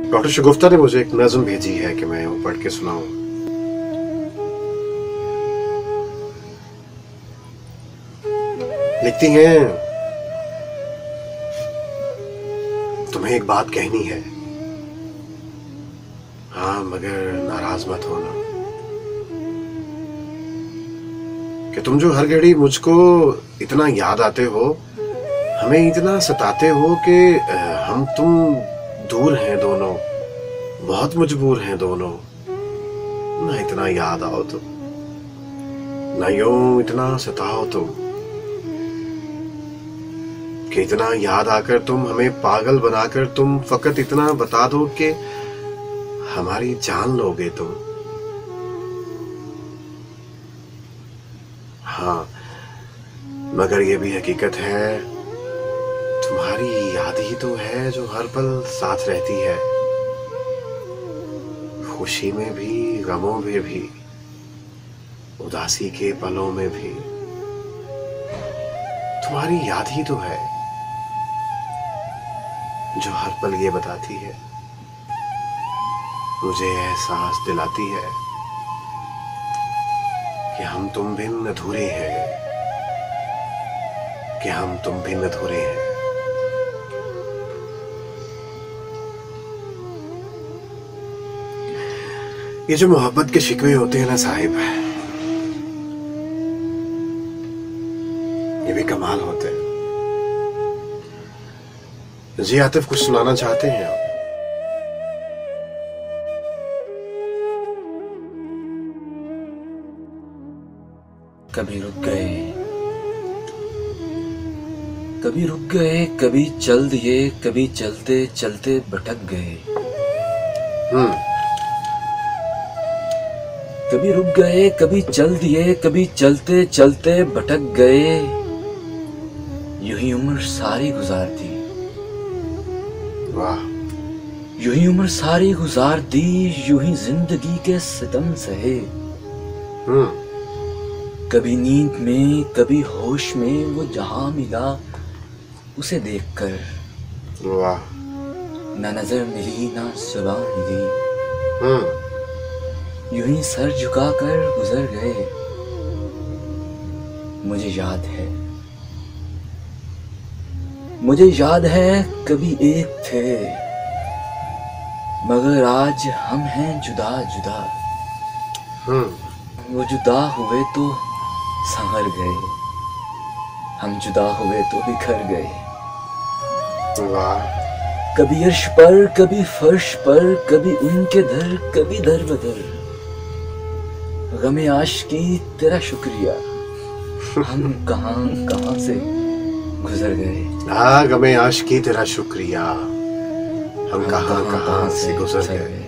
Doctor शगुफ्ता ने मुझे एक नज्म भेजी है कि मैं वो पढ़ के सुनाऊं। लिखती हैं, तुम्हें एक बात कहनी है, हाँ मगर नाराज मत होना, कि तुम जो हर घड़ी मुझको इतना याद आते हो, हमें इतना सताते हो कि हम तुम दूर हैं दोनों, बहुत मजबूर हैं दोनों, ना इतना याद आओ तुम, ना यूं इतना सताओ तुम, कि इतना याद आकर तुम हमें पागल बनाकर तुम फकत इतना बता दो कि हमारी जान लोगे तुम। हाँ मगर ये भी हकीकत है, तुम्हारी याद ही तो है जो हर पल साथ रहती है, खुशी में भी गमों में भी, उदासी के पलों में भी, तुम्हारी याद ही तो है जो हर पल ये बताती है, मुझे एहसास दिलाती है कि हम तुम बिन अधूरे हैं, कि हम तुम बिन अधूरे हैं। ये जो मोहब्बत के शिकवे होते हैं ना साहिब, ये भी कमाल होते हैं। जी आतिफ, कुछ सुनाना चाहते हैं आप? कभी रुक गए, कभी रुक गए, कभी चल दिए, कभी चलते चलते भटक गए। कभी रुक गए, कभी चल दिए, कभी चलते चलते भटक गए। यूं ही उम्र सारी गुजार दी, वाह, यूं ही उम्र सारी गुजार दी, यूं ही जिंदगी के सितम सहे। कभी नींद में, कभी होश में, वो जहां मिला उसे देखकर, वाह, ना नजर मिली ना जुबान मिली, यूं ही सर झुकाकर गुजर गए। मुझे याद है, मुझे याद है कभी एक थे, मगर आज हम हैं जुदा जुदा। वो जुदा हुए तो संवर गए, हम जुदा हुए तो बिखर गए। वाह, कभी अर्श पर, कभी फर्श पर, कभी उनके दर, कभी दर बदर। गमे आशिकी तेरा शुक्रिया, हम कहां कहां से गुजर गए। हाँ गमे आशिकी तेरा शुक्रिया, हम कहां कहां से गुजर गए।